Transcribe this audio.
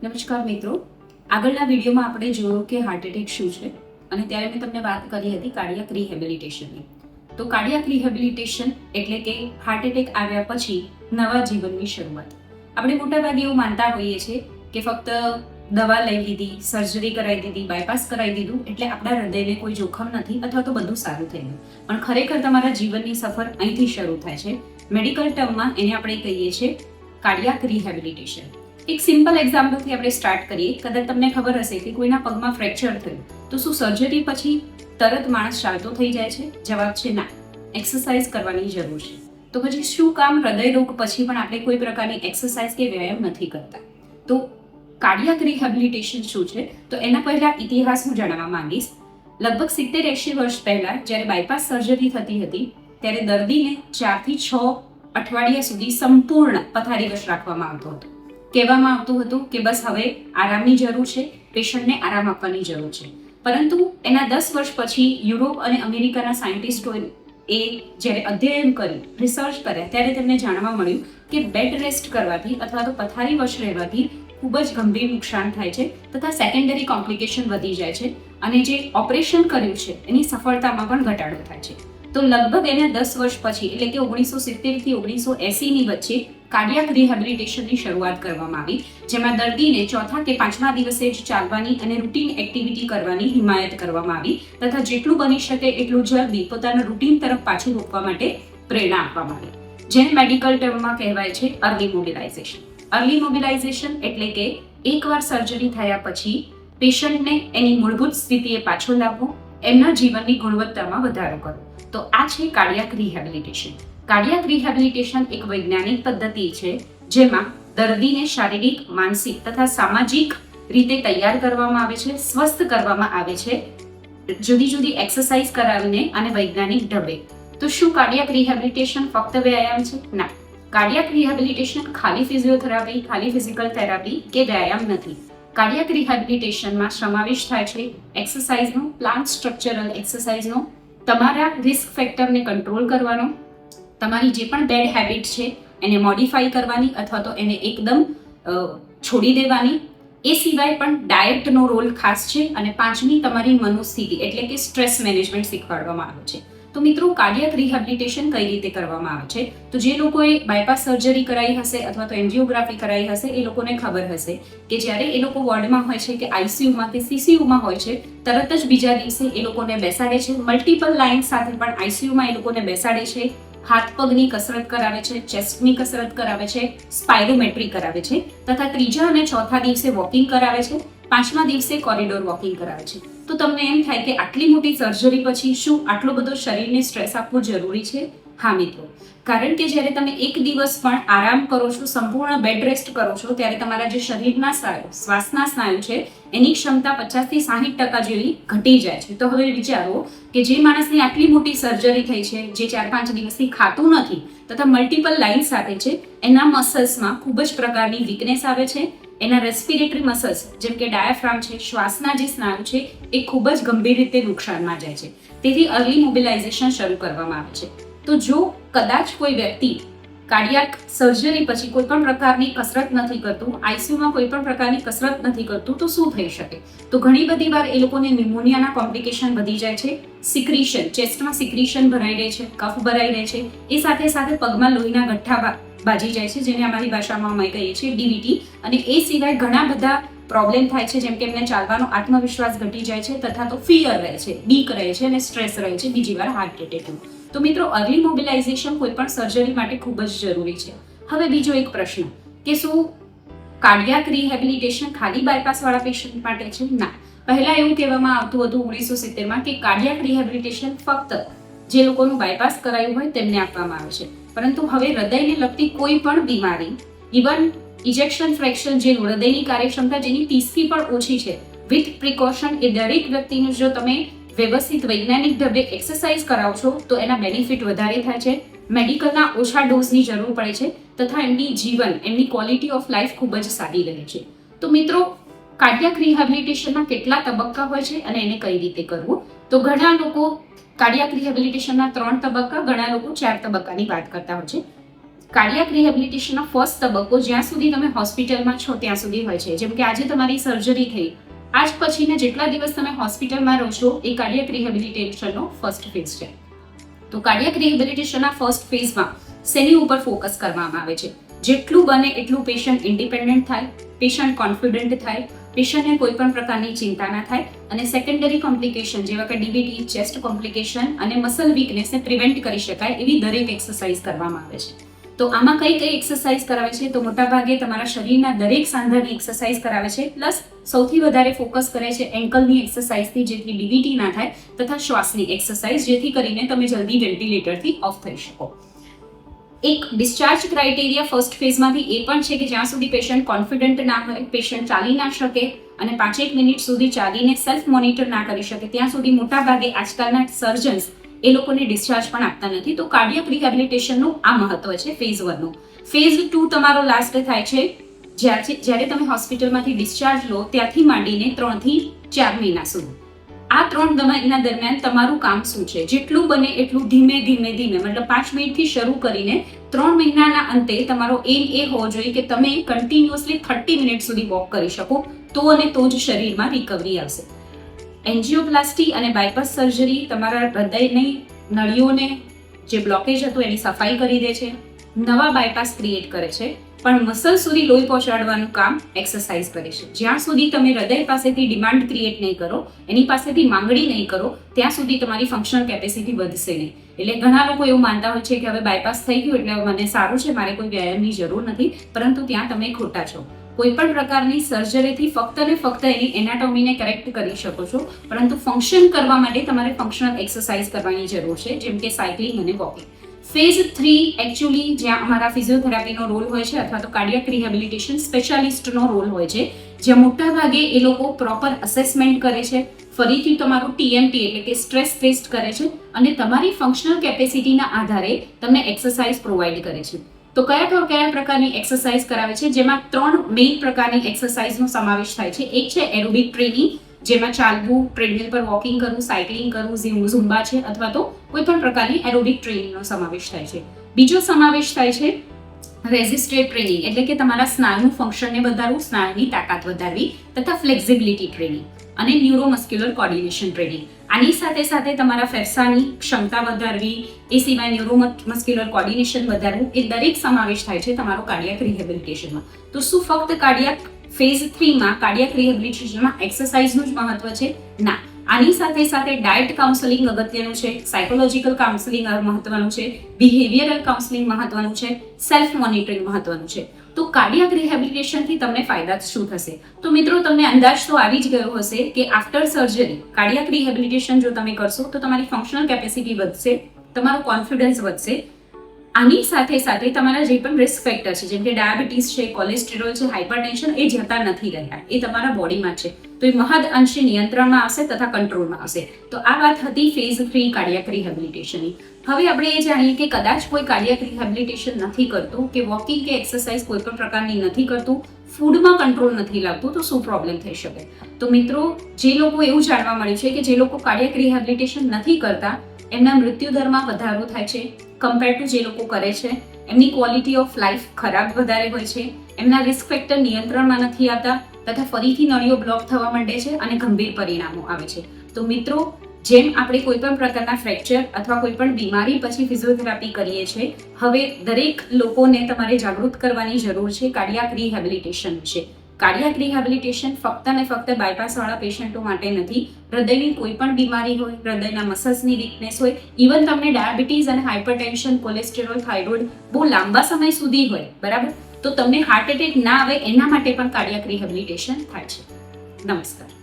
નમસ્કાર મિત્રો, આગળના વિડીયોમાં આપણે જોયું કે હાર્ટ એટેક શું છે અને ત્યારે મેં તમને વાત કરી હતી કાર્ડિયાક રિહેબિલિટેશનની. તો કાર્ડિયાક રિહેબિલિટેશન એટલે કે હાર્ટ એટેક આવ્યા પછી નવા જીવનની શરૂઆત. આપણે મોટાભાગે એવું માનતા હોઈએ છીએ કે ફક્ત દવા લઈ લીધી, સર્જરી કરાવી દીધી, બાયપાસ કરાવી દીધું એટલે આપણા હૃદયને કોઈ જોખમ નથી અથવા તો બધું સારું થઈ ગયું. પણ ખરેખર તમારા જીવનની સફર અહીંથી શરૂ થાય છે. મેડિકલ ટર્મમાં એને આપણે કહીએ છીએ કાર્ડિયાક રિહેબિલિટેશન. એક સિમ્પલ એક્ઝામ્પલથી આપણે સ્ટાર્ટ કરીએ. કદાચ તમને ખબર હશે કે કોઈના પગમાં ફ્રેક્ચર થયું તો શું સર્જરી પછી તરત માણસ ચાલતો થઈ જાય છે? જવાબ છે ના, એક્સરસાઇઝ કરવાની જરૂર છે. તો પછી શું કામ હૃદય રોગ પછી પણ આપણે કોઈ પ્રકારની એક્સરસાઇઝ કે વ્યાયામ નથી કરતા? તો કાર્ડિયાક રિહેબિલિટેશન શું છે? તો એના પહેલા ઇતિહાસ હું જણાવવા માંગીશ. લગભગ 70-80 વર્ષ પહેલા જ્યારે બાયપાસ સર્જરી થતી હતી ત્યારે દર્દીને 4 થી 6 અઠવાડિયા સુધી સંપૂર્ણ પથારીવશ રાખવામાં આવતો હતો. કહેવામાં આવતું હતું કે બસ હવે આરામની જરૂર છે, પેશન્ટને આરામ આપવાની જરૂર છે. પરંતુ એના 10 વર્ષ પછી યુરોપ અને અમેરિકાના સાયન્ટિસ્ટોએ જ્યારે અધ્યયન કર્યું, રિસર્ચ કર્યા, ત્યારે તેમને જાણવા મળ્યું કે બેડ રેસ્ટ કરવાથી અથવા તો પથારીવશ રહેવાથી ખૂબ જ ગંભીર નુકસાન થાય છે તથા સેકન્ડરી કોમ્પ્લિકેશન વધી જાય છે અને જે ઓપરેશન કર્યું છે એની સફળતામાં પણ ઘટાડો થાય છે. તો લગભગ એને 10 વર્ષ પછી એટલે કે 1970 થી 1980 ની વચ્ચે કાર્ડિયાક રિહેબિલિટેશનની શરૂઆત કરવામાં આવી, જેમાં દર્દીને ચોથા કે પાંચમા દિવસે જ ચાલવાની અને રૂટીન એક્ટિવિટી કરવાની હિમાયત કરવામાં આવી તથા જેટલું બની શકે એટલું જલ્દી પોતાના રૂટીન તરફ પાછું રોકવા માટે પ્રેરણા આપવામાં આવી, જેને મેડિકલ ટર્મમાં કહેવાય છે અર્લી મોબિલાઇઝેશન. અર્લી મોબિલાઇઝેશન એટલે કે એકવાર સર્જરી થયા પછી પેશન્ટને એની મૂળભૂત સ્થિતિએ પાછો લાવવો, એમના જીવનની ગુણવત્તામાં વધારો કરવો. તો આ છે કાર્ડિયાક રિહેબિલિટેશન. કાર્ડિયાક રિહેબિલિટેશન એક વૈજ્ઞાનિક પદ્ધતિ છે જેમાં દર્દીને શારીરિક, માનસિક તથા સામાજિક રીતે તૈયાર કરવામાં આવે છે, સ્વસ્થ કરવામાં આવે છે, જુદી જુદી એક્સરસાઇઝ કરાવીને અને વૈજ્ઞાનિક ઢબે. તો શું કાર્ડિયાક રિહેબિલિટેશન ફક્ત વ્યાયામ છે? ના, કાર્ડિયાક રિહેબિલિટેશન ખાલી ફિઝિયોથેરાપી, ખાલી ફિઝિકલ થેરાપી કે વ્યાયામ નથી. કાર્ડિયાક રિહેબિલિટેશનમાં સમાવેશ થાય છે એક્સરસાઇઝનો, પ્લાન્ટ સ્ટ્રક્ચરલ એક્સરસાઇઝનો, તમારા રિસ્ક ફેક્ટરને કંટ્રોલ કરવાનો, તમારી જે પણ બેડ હેબિટ છે એને મોડિફાઈ કરવાની અથવા તો એને એકદમ છોડી દેવાની. એ સિવાય પણ ડાયટનો રોલ ખાસ છે અને પાંચમી તમારી મનોસ્થિતિ એટલે કે સ્ટ્રેસ મેનેજમેન્ટ શીખવાડવામાં આવે છે. તો મિત્રો, કાર્ડિયાક રિહેબિલિટેશન કઈ રીતે કરવામાં આવે છે? તો જે લોકોએ બાયપાસ સર્જરી કરાવી હશે અથવા તો એન્જિયોગ્રાફી કરાવી હશે એ લોકોને ખબર હશે કે જ્યારે એ લોકો વોર્ડમાં હોય છે કે આઈસીયુમાં કે સીસીયુમાં હોય છે તરત જ બીજા દિવસે એ લોકોને બેસાડે છે, મલ્ટિપલ લાઇન સાથે પણ આઈસીયુમાં એ લોકોને બેસાડે છે, હાથ પગની કસરત કરાવે છે, ચેસ્ટની કસરત કરાવે છે, સ્પાયરોમેટ્રી કરાવે છે તથા ત્રીજા અને ચોથા દિવસે વોકિંગ કરાવે છે, પાંચમા દિવસે કોરિડોર વોકિંગ કરાવે છે. તો તમને એમ થાય કે આટલી મોટી સર્જરી પછી શું આટલો બધો શરીરને સ્ટ્રેસ આપવું જરૂરી છે? હા મિત્રો, કારણ કે જ્યારે તમે એક દિવસ પણ આરામ કરો છો, સંપૂર્ણ બેડ રેસ્ટ કરો છો, ત્યારે તમારા જે શરીરના સ્નાયુ, શ્વાસના સ્નાયુ છે એની ક્ષમતા 50 થી 60% જેવી ઘટી જાય છે. તો હવે વિચારો કે જે માણસની આટલી મોટી સર્જરી થઈ છે, જે 4-5 દિવસથી ખાતું નથી તથા મલ્ટિપલ લાઇન સાથે છે, એના મસલ્સમાં ખૂબ જ પ્રકારની વીકનેસ આવે છે. એના રેસ્પિરેટરી મસલ્સ જેમ કે ડાયાફ્રામ છે, શ્વાસના જે સ્નાયુ છે એ ખૂબ જ ગંભીર રીતે નુકસાનમાં જાય છે. તેથી અર્લી મોબિલાઇઝેશન શરૂ કરવામાં આવે છે. તો જો કદાચ કોઈ વ્યક્તિ કાર્ડિયાક સર્જરી પછી કોઈ પણ પ્રકારની કસરત નથી કરતું, આઈસીયુમાં કોઈ પણ પ્રકારની કસરત નથી કરતું, તો શું થઈ શકે? તો ઘણી બધી વાર એ લોકોને ન્યુમોનિયાના કોમ્પ્લિકેશન વધી જાય છે, સિક્રીશન, ચેસ્ટમાં સિક્રીશન ભરાઈ રહે છે, કફ ભરાઈ રહે છે, એ સાથે સાથે પગમાં લોહીના ગઠ્ઠા બાજી જાય છે, જેને અમારી ભાષામાં અમે કહીએ છીએ ડીવીટી. અને એ સિવાય ઘણા બધા પ્રોબ્લેમ થાય છે, જેમ કે એમને ચાલવાનો આત્મવિશ્વાસ ઘટી જાય છે તથા તો ફિયર રહે છે, બીક રહે છે અને સ્ટ્રેસ રહે છે, બીજી વાર હાર્ટ એટેકનું. તો મિત્રો, અર્લી મોબિલાઇઝેશન કોઈ પણ સર્જરી માટે ખૂબ જ જરૂરી છે. હવે બીજો એક પ્રશ્ન કે શું કાર્ડિયાક રિહેબિલિટેશન ખાલી બાયપાસ વાળા પેશન્ટ માટે છે? ના, પહેલા એવું કહેવામાં આવતું હતું 1970માં કે કાર્ડિયાક રિહેબિલિટેશન ફક્ત જે લોકોનું બાયપાસ કરાયું હોય તેમને આપવામાં આવે છે. પરંતુ હવે હૃદયને લગતી કોઈ પણ બીમારી, ઇવન ઇજેક્શન ફ્રેક્શન જે હૃદયની કાર્યક્ષમતા જેની 30 થી પણ ઓછી છે, વિથ પ્રિકોશન, એ દરેક વ્યક્તિનું જો તમે વ્યવસ્થિત વૈજ્ઞાનિક ઢબે એક્સરસાઇઝ કરાવો છો તો એના બેનિફિટ વધારે થાય છે, મેડિકલના ઓછા ડોઝની જરૂર પડે છે તથા એમની જીવન, એમની ક્વોલિટી ઓફ લાઈફ ખૂબ જ સારી રહે છે. તો મિત્રો, કાર્ડિયાક રિહેબિલિટેશનના કેટલા તબક્કા હોય છે અને એને કઈ રીતે કરવું? તો ઘણા લોકો કાર્ડિયાક રિહેબિલિટેશનના 3 તબક્કા, ઘણા લોકો 4 તબક્કાની વાત કરતા હોય છે. કાર્ડિયાક રિહેબિલિટેશનનો ફર્સ્ટ તબક્કો જ્યાં સુધી તમે હોસ્પિટલમાં છો ત્યાં સુધી હોય છે. જેમ કે આજે તમારી સર્જરી થઈ, આજ પછીના જેટલા દિવસ તમે હોસ્પિટલમાં રહો છો એ કાર્ડિયાક રિહેબિલિટેશનનો ફર્સ્ટ ફેઝ છે. તો કાર્ડિયાક રિહેબિલિટેશનના ફર્સ્ટ ફેઝમાં શેની ઉપર ફોકસ કરવામાં આવે છે? જેટલું બને એટલું પેશન્ટ ઇન્ડિપેન્ડન્ટ થાય, પેશન્ટ કોન્ફિડન્ટ થાય, પેશન્ટને કોઈ પણ પ્રકારની ચિંતા ના થાય અને સેકન્ડરી કોમ્પ્લિકેશન જેવા કે ડીવીટી, ચેસ્ટ કોમ્પ્લિકેશન અને મસલ વીકનેસને પ્રિવેન્ટ કરી શકાય એવી દરેક એક્સરસાઇઝ કરવામાં આવે છે. તો આમાં કઈ કઈ એક્સરસાઇઝ કરાવે છે? તો મોટાભાગે તમારા શરીરના દરેક સાંધાની એક્સરસાઇઝ કરાવે છે, પ્લસ સૌથી વધારે ફોકસ કરે છે એન્કલની એક્સરસાઇઝથી, જેથી ડીવીટી ના થાય, તથા શ્વાસની એક્સરસાઇઝ, જેથી કરીને તમે જલ્દી વેન્ટિલેટરથી ઓફ થઈ શકો. એક ડિસ્ચાર્જ ક્રાઇટેરિયા ફર્સ્ટ ફેઝમાંથી એ પણ છે કે જ્યાં સુધી પેશન્ટ કોન્ફિડન્ટ ના હોય, પેશન્ટ ચાલી ના શકે અને 5-1 મિનિટ સુધી ચાલીને સેલ્ફ મોનિટર ના કરી શકે, ત્યાં સુધી મોટાભાગે આજકાલના સર્જન્સ એ લોકોને ડિસ્ચાર્જ પણ આપતા નથી. તો કાર્ડિયાક રિહેબિલિટેશનનું આ મહત્વ છે ફેઝ 1 નું. ફેઝ 2 તમારો લાસ્ટ થાય છે જ્યારે તમે હોસ્પિટલમાંથી ડિસ્ચાર્જ લો ત્યાંથી માંડીને 3 થી 4 મહિના સુધી. આ 3 મહિના દરમિયાન તમારું કામ શું છે? જેટલું બને એટલું ધીમે મતલબ 5 મિનિટથી શરૂ કરીને 3 મહિનાના અંતે તમારો એમ એ હોવો જોઈએ કે તમે કન્ટિન્યુઅસલી 30 મિનિટ સુધી વોક કરી શકો, તો અને તો જ શરીરમાં રિકવરી આવશે. એન્જિયોપ્લાસ્ટી અને બાયપાસ સર્જરી તમારા હૃદયની નળીઓને જે બ્લોકેજ હતું એની સફાઈ કરી દે છે, નવા બાયપાસ ક્રિએટ કરે છે, પણ મસલ સુધી લોહી પહોંચાડવાનું કામ એક્સરસાઇઝ કરે છે. જ્યાં સુધી તમે હૃદય પાસેથી ડિમાન્ડ ક્રિએટ નહીં કરો, એની પાસેથી માંગણી નહીં કરો, ત્યાં સુધી તમારી ફંક્શનલ કેપેસિટી વધશે નહીં. એટલે ઘણા લોકો એવું માનતા હોય છે કે હવે બાયપાસ થઈ ગયું એટલે મને સારું છે, મારે કોઈ વ્યાયામની જરૂર નથી, પરંતુ ત્યાં તમે ખોટા છો. કોઈ પણ પ્રકારની સર્જરીથી ફક્ત ને ફક્ત એની એનાટોમીને કરેક્ટ કરી શકો છો, પરંતુ ફંક્શન કરવા માટે તમારે ફંક્શનલ એક્સરસાઇઝ કરવાની જરૂર છે, જેમ કે સાયકલિંગ અને વોકિંગ. ફેઝ 3 એકચ્યુઅલી જ્યાં અમારા ફિઝિયોથેરાપીનો રોલ હોય છે અથવા તો કાર્ડિયાક રિહેબિલિટેશન સ્પેશિયાલિસ્ટનો રોલ હોય છે, જ્યાં મોટા ભાગે એ લોકો પ્રોપર અસેસમેન્ટ કરે છે, ફરીથી તમારું TMT એટલે કે સ્ટ્રેસ ટેસ્ટ કરે છે અને તમારી ફંક્શનલ કેપેસિટીના આધારે તમને એક્સરસાઇઝ પ્રોવાઈડ કરે છે. તો કયા પ્રકારની એક્સરસાઇઝ કરાવે છે? જેમાં 3 મેઇન પ્રકારની એક્સરસાઇઝનો સમાવેશ થાય છે. એક છે એરોબિક ટ્રેનિંગ, જેમાં ચાલવું, ટ્રેડમિલ પર વોકિંગ કરવું, સાયકલિંગ કરવું, ઝુમ્બા છે અથવા તો કોઈ પણ પ્રકારની એરોબિક ટ્રેનિંગનો સમાવેશ થાય છે. બીજો સમાવેશ થાય છે રેઝિસ્ટેડ ટ્રેનિંગ, એટલે કે તમારા સ્નાયુ ફંક્શનને વધારવું, સ્નાયુની તાકાત વધારવી, તથા ફ્લેક્સિબિલિટી ટ્રેનિંગ અને ન્યુરોમસ્ક્યુલર કોર્ડિનેશન ટ્રેનિંગ. આની સાથે સાથે તમારા ફેફસાની ક્ષમતા વધારવી, એ સિવાય ન્યુરોમસ્ક્યુલર કોર્ડિનેશન વધારવું, એ દરેક સમાવેશ થાય છે તમારો કાર્ડિયાક રિહેબિલિટેશનમાં. તો શું ફક્ત કાર્ડિયાક ફેઝ 3 માં કાર્ડિયાક રિહેબિલિટેશનમાં એક્સરસાઇઝનું જ મહત્વ છે? ના, આની સાથે સાથે ડાયટ કાઉન્સેલિંગ અગત્યનું છે, સાયકોલોજીકલ કાઉન્સેલિંગ મહત્વનું છે, બિહેવિયરલ કાઉન્સેલિંગ મહત્વનું છે, સેલ્ફ મોનિટરિંગ મહત્વનું છે. તો કાર્ડિયાક રિહેબિલિટેશનથી તમને ફાયદા શું થશે? તો મિત્રો તમને અંદાજ તો આવી જ ગયો હશે કે આફ્ટર સર્જરી કાર્ડિયાક રિહેબિલિટેશન જો તમે કરશો તો તમારી ફંક્શનલ કેપેસિટી વધશે, તમારો કોન્ફિડન્સ વધશે. આની સાથે સાથે તમારા જે પણ રિસ્ક ફેક્ટર છે, જેમ કે ડાયાબિટીસ છે, કોલેસ્ટેરોલ છે, હાઇપરટેન્શન, એ જતા નથી રહ્યા, એ તમારા બોડીમાં છે, તો એ મહદ અંશે નિયંત્રણમાં આવશે તથા કંટ્રોલમાં આવશે. તો આ વાત હતી ફેઝ 3 કાર્ડિયાક રિહેબિલિટેશનની. હવે આપણે એ જાણીએ કે કદાચ કોઈ કાર્ડિયાક રિહેબિલિટેશન નથી કરતું, કે વોકિંગ કે એક્સરસાઇઝ કોઈ પણ પ્રકારની નથી કરતું, ફૂડમાં કંટ્રોલ નથી લાવતું, તો શું પ્રોબ્લેમ થઈ શકે? તો મિત્રો, જે લોકો એવું જાણવા મળ્યું છે કે જે લોકો કાર્ડિયાક રિહેબિલિટેશન નથી કરતા એમના મૃત્યુદરમાં વધારો થાય છે કમ્પેર ટુ જે લોકો કરે છે. એમની ક્વોલિટી ઓફ લાઈફ ખરાબ વધારે હોય છે, એમના રિસ્ક ફેક્ટર નિયંત્રણમાં નથી આવતા તથા ફરીથી નળીઓ બ્લોક થવા માંડે છે અને ગંભીર પરિણામો આવે છે. તો મિત્રો, જેમ આપણે કોઈ પણ પ્રકારના ફ્રેક્ચર અથવા કોઈ પણ બીમારી પછી ફિઝિયોથેરાપી કરીએ છીએ, હવે દરેક લોકોને તમારે જાગૃત કરવાની જરૂર છે કાર્ડિયાક રિહેબિલિટેશન વિશે. કાર્ડિયાક રિહેબિલિટેશન ફક્ત ને ફક્ત બાયપાસવાળા પેશન્ટો માટે નથી. હૃદયની કોઈ પણ બીમારી હોય, હૃદયના મસલ્સની વીકનેસ હોય, ઇવન તમને ડાયાબિટીસ અને હાઇપરટેન્શન, કોલેસ્ટેરોલ, થાઇરોઇડ બહુ લાંબા સમય સુધી હોય, બરાબર, તો તમને હાર્ટ એટેક ના આવે એના માટે પણ કાર્ડિયાક રિહેબિલિટેશન થાય છે. નમસ્કાર.